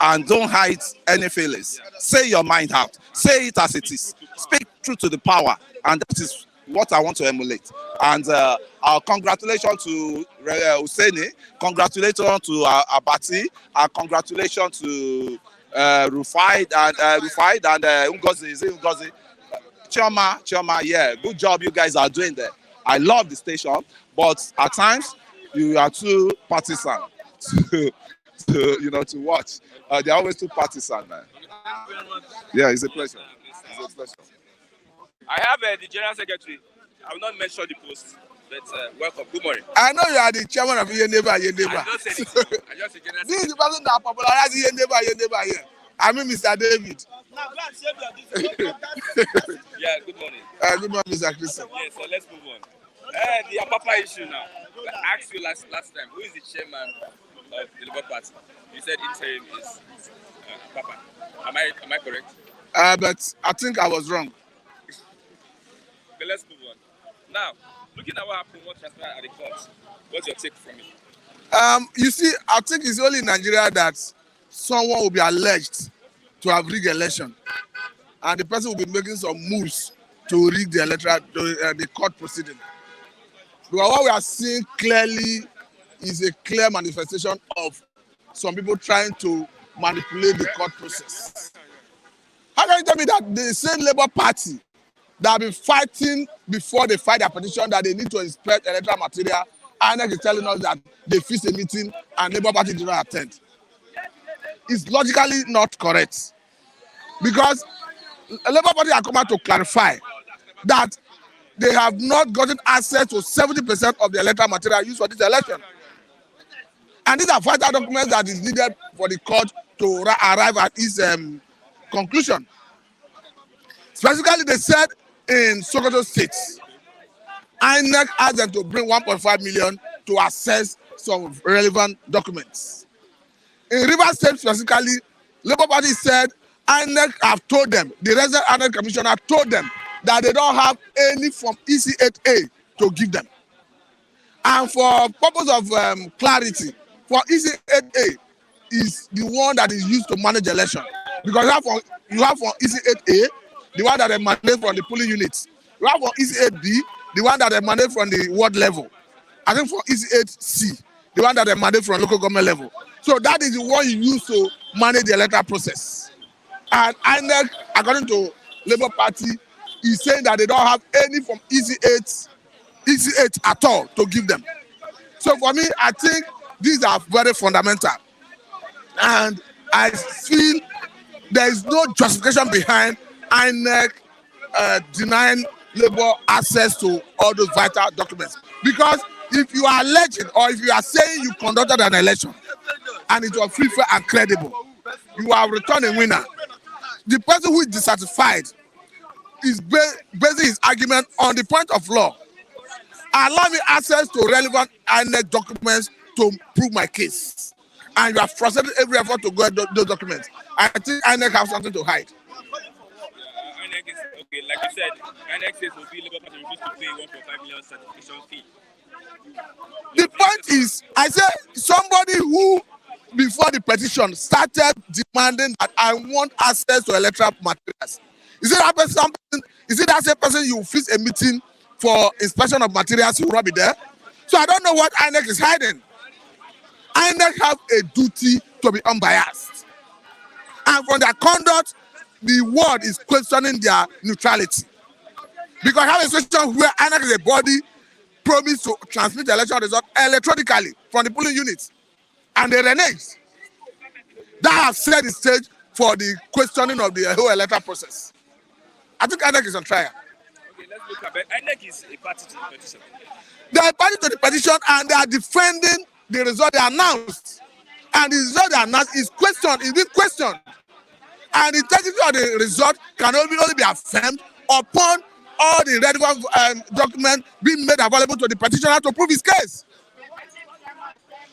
and don't hide any feelings. Say your mind out. Say it as it is. Speak truth to the power, and that is what I want to emulate. And our congratulations to Hosseini, congratulations to Abati, and congratulations to Rufai and Ngozi. Is it Ngozi? Chioma, yeah, good job you guys are doing there. I love the station, but at times you are too partisan to watch. They're always too partisan, man. Yeah, it's a pleasure. I have the General Secretary. I will not mention the post, but welcome. Good morning. I know you are the chairman of Yeneba. I just said it. I just said General This is the person that popularized Yeneba here. I mean, Mr. David. Yeah, good morning. Good morning, Mr. Christian. Yeah, so let's move on. The Apapa issue now. I asked you last time, who is the chairman of the Labour Party? You said interim is Apapa. Am I correct? But I think I was wrong. But let's move on. Now, looking at what happened, what transpired at the court, what's your take from it? You see, I think it's only in Nigeria that someone will be alleged to have rigged the election, and the person will be making some moves to rig the electoral, the court proceeding. Because what we are seeing clearly is a clear manifestation of some people trying to manipulate the court process. How can you tell me that the same Labour Party that have been fighting before they fight their petition that they need to inspect electoral material, INEC is telling us that they fixed a meeting and Labour Party did not attend? It's logically not correct, because Labour Party are come out to clarify that they have not gotten access to 70% of the electoral material used for this election. And these are vital documents that is needed for the court to arrive at its conclusion. Specifically, they said in Sokoto State, INEC asked them to bring 1.5 million to access some relevant documents. In Rivers State specifically, Labour Party said INEC have told them, the resident INEC commissioner told them that they don't have any from EC8A to give them. And for purpose of clarity, for EC8A is the one that is used to manage election. Because you have for EC8A, the one that emanates from the polling units. You have for EC8B, the one that emanates from the ward level. I think for EC8C, the one that emanates from local government level. So that is the one you use to manage the electoral process. And INEC, according to Labour Party, is saying that they don't have any from EC8 at all to give them. So for me, I think these are very fundamental. And I feel there is no justification behind INEC denying Labour access to all those vital documents. Because if you are alleging or if you are saying you conducted an election and it was free, fair, and credible, you have returned a winner. The person who is dissatisfied is basing his argument on the point of law. Allow me access to relevant INEC documents to prove my case. And you have frustrated every effort to get those documents. I think INEC have something to hide. INEC is Okay, like you said, INEC says will be Labour Party refused to pay 1.5 million certification fee. The point is, I say somebody who, before the petition, started demanding that I want access to electoral materials. Is it that person? Is it that same person you fix a meeting for inspection of materials? You will not be there. So I don't know what INEC is hiding. INEC have a duty to be unbiased, and from their conduct, the world is questioning their neutrality. Because I have a situation where INEC is a body promised to transmit the election result electronically from the polling units, and they renege. That has set the stage for the questioning of the whole electoral process. I think INEC is on trial. Okay, let's look at it. INEC is a party to the petition. They are party to the petition and they are defending the result they announced. And the result they announced is questioned, is being questioned. And the integrity of the result can only be affirmed upon all the relevant documents being made available to the petitioner to prove his case.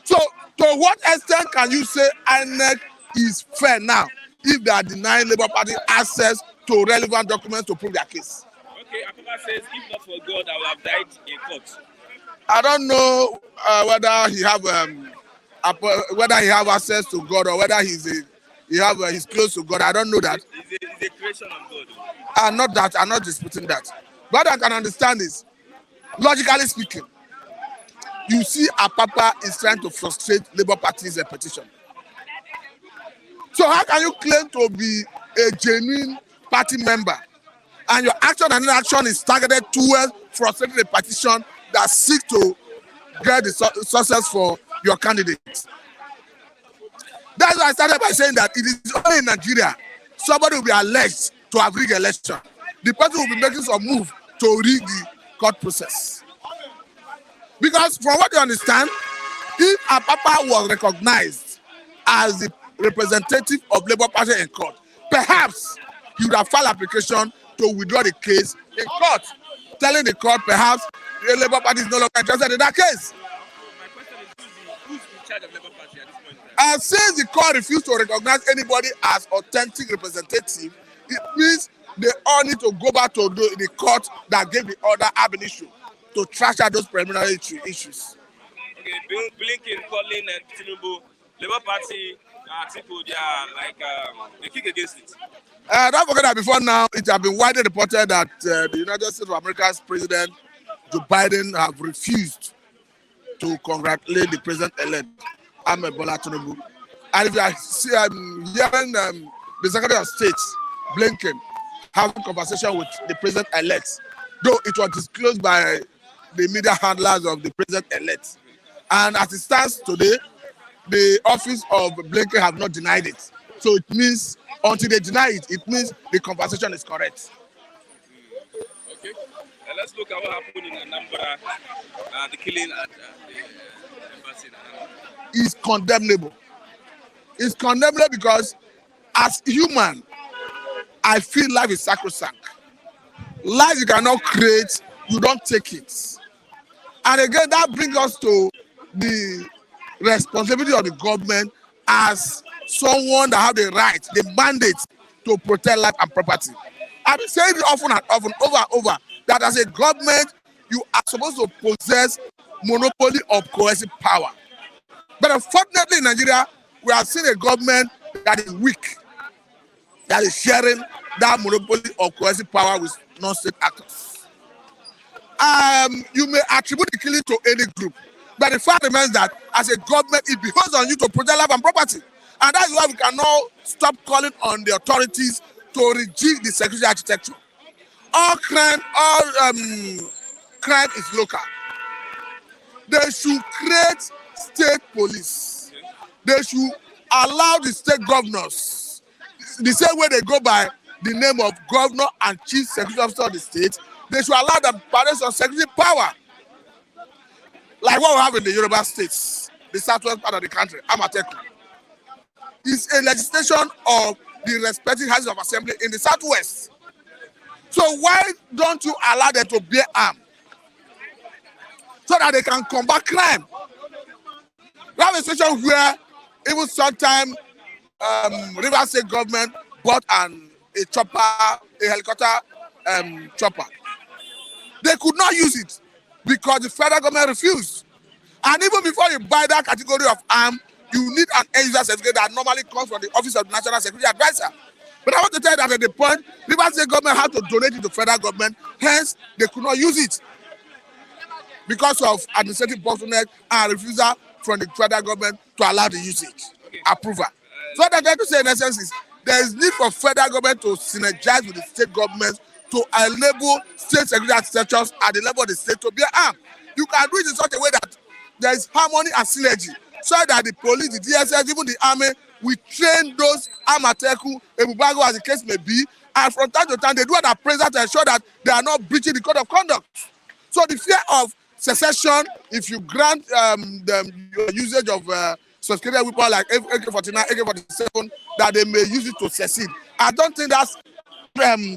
So, to what extent can you say INEC is fair now if they are denying Labour Party access to relevant documents to prove their case? Okay, Apapa says, if not for God, I would have died in court. I don't know whether he have access to God or whether he's close to God. I don't know that. He's a creation of God. I'm not disputing that. But I can understand is, logically speaking, you see Apapa is trying to frustrate Labour Party's petition. So how can you claim to be a genuine party member and your action and inaction is targeted towards frustrating a petition that seeks to get the success for your candidate? That's why I started by saying that it is only in Nigeria somebody will be alleged to have rigged election. The person will be making some move to rig the court process. Because from what you understand, if Apapa was recognized as the representative of Labour Party in court, perhaps he would have filed application to withdraw the case in court, telling the court perhaps the Labour Party is no longer interested in that case. My question is, who's in charge of Labour Party at this point? And since the court refused to recognize anybody as authentic representative, it means they all need to go back to the court that gave the order ab initio to trash out those preliminary issues. Okay, Blinken calling Tinubu, Labour Party, people, they are like, they kick against it. Don't forget that before now, it has been widely reported that the United States of America's President Joe Biden have refused to congratulate the president-elect, Ahmed Bola Tinubu. And if you are hearing the Secretary of State, Blinken, having conversation with the president-elect, though it was disclosed by the media handlers of the president-elect. And as it stands today, the office of Blinken have not denied it. So it means, until they deny it, it means the conversation is correct. Okay. Let's look at what happened in Anambra, the killing at the embassy in Anambra. It's condemnable. It's condemnable because as human, I feel life is sacrosanct. Life you cannot create, you don't take it. And again, that brings us to the responsibility of the government as someone that have the right, the mandate to protect life and property. I've been saying it often and often, over and over, that as a government, you are supposed to possess monopoly of coercive power. But unfortunately in Nigeria, we have seen a government that is weak, that is sharing that monopoly of coercive power with non-state actors. You may attribute the killing to any group, but the fact remains that as a government, it behoves on you to protect life and property. And that's why we cannot stop calling on the authorities to rejig the security architecture. All crime is local. They should create state police. They should allow the state governors, the same way they go by the name of governor and chief security officer of the state, they should allow the balance of security power. Like what we have in the Yoruba states, the southwest part of the country, Amateku. It's a legislation of the respective houses of assembly in the southwest. So why don't you allow them to bear arms so that they can combat crime? We have a situation where even sometimes Rivers State government bought a chopper, a helicopter chopper. They could not use it because the federal government refused. And even before you buy that category of arm, you need an end-user certificate that normally comes from the Office of the National Security Advisor. But I want to tell you that at the point, Rivers State government had to donate it to federal government, hence they could not use it because of administrative bottleneck and refusal from the federal government to allow the usage approval. So what I'm trying to say in essence is there is need for federal government to synergize with the state governments to enable state security architectures at the level of the state to be armed. You can do it in such a way that there is harmony and synergy so that the police, the DSS, even the army, we train those Amateku, Ebubago, as the case may be, and from time to time they do an appraisal to ensure that they are not breaching the code of conduct. So the fear of secession, if you grant the usage of sophisticated weapons like AK-49, AK-47, that they may use it to secede. I don't think that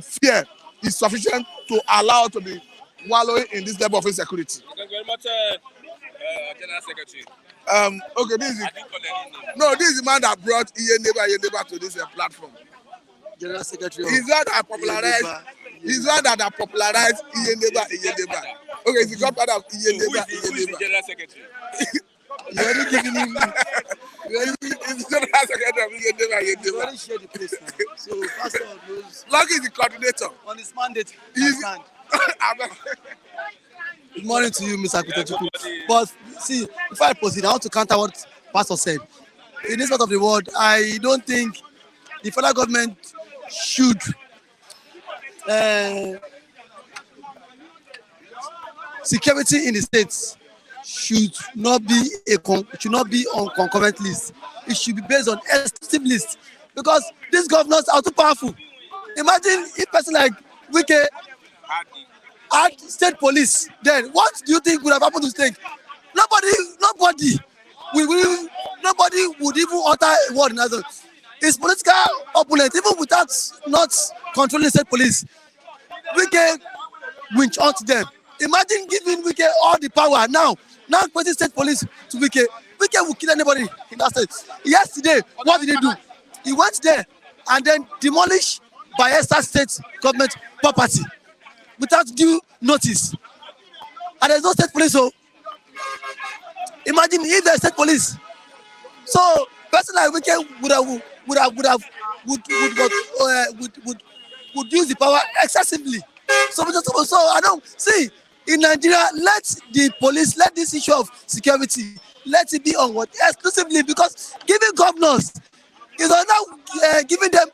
fear is sufficient to allow to be wallowing in this level of insecurity. Thank you very much, General Secretary. Okay, this is the man that brought INEC to this platform. General Secretary. He's one that popularized. He's one that popularized INEC. Okay, he's the godfather of INEC. Who is the General Secretary? You're already giving him. He's the General Secretary of INEC. You already shared the place now. So Pastor knows. Lucky is the coordinator. On his mandate. He's- Good morning to you, Mr. Akutechukwu. But see, before I proceed, I want to counter what Pastor said. In this part of the world, I don't think the federal government should security in the states should not be on concurrent list. It should be based on exclusive list because these governors are too powerful. Imagine if person like Wike had state police, then what do you think would have happened to state? Nobody would even utter a word in that zone. His political opponent, even without not controlling state police, Wike winch out them. Imagine giving Wike all the power now putting state police to Wike. Wike will kill anybody in that state. Yesterday, what did he do? He went there and then demolished Bayelsa state government property without due notice. And there's no state police. So imagine if there's state police. So person like Wike would use the power excessively. So I don't see in Nigeria. Let the police, let this issue of security, let it be on what exclusively, because giving governors is now giving them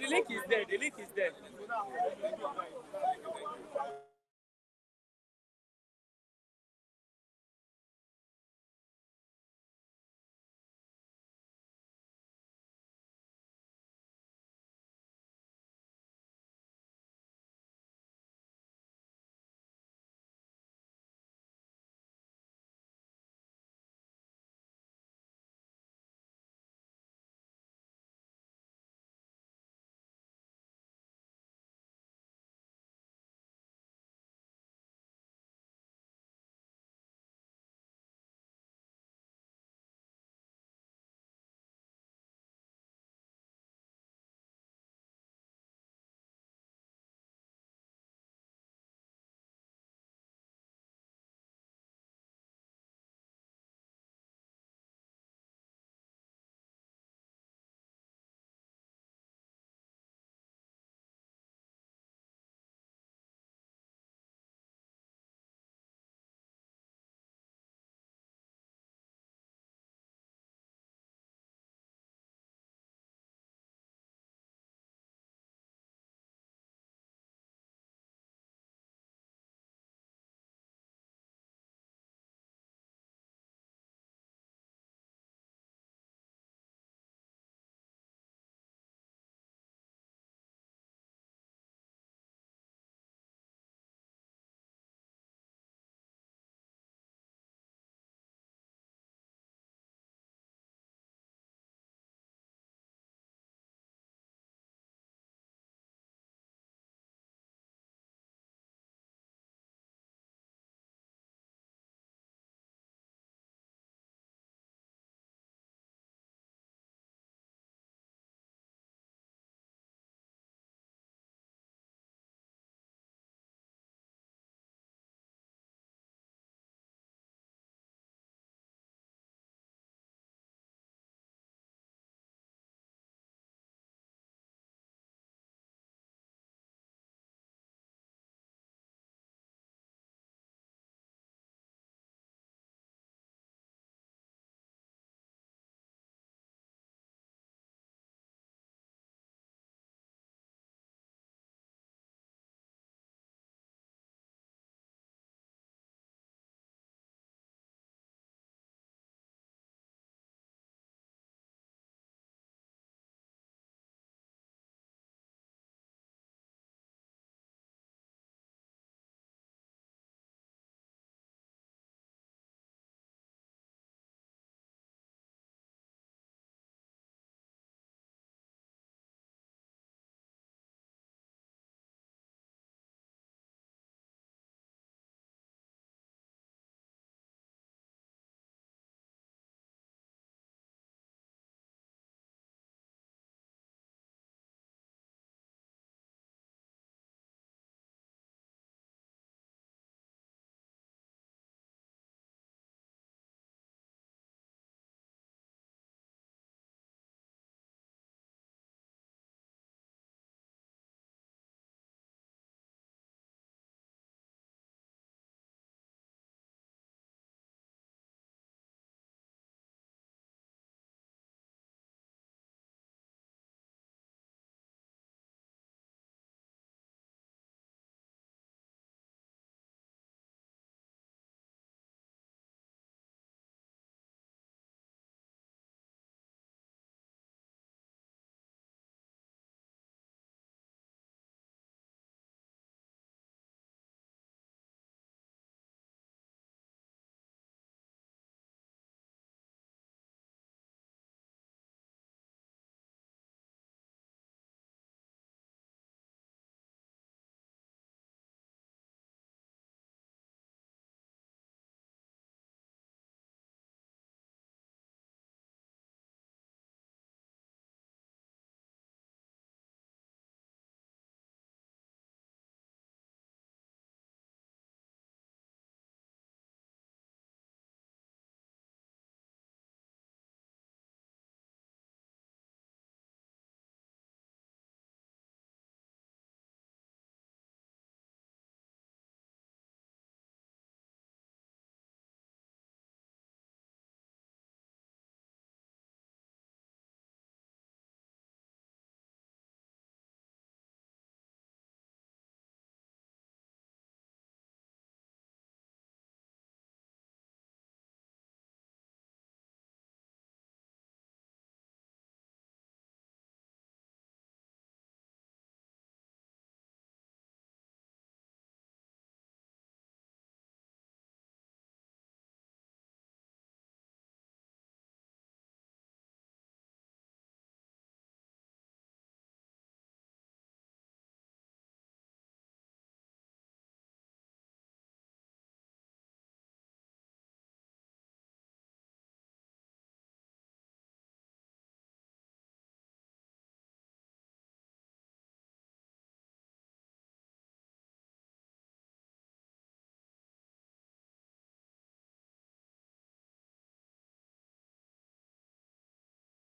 The link is there. The link is there.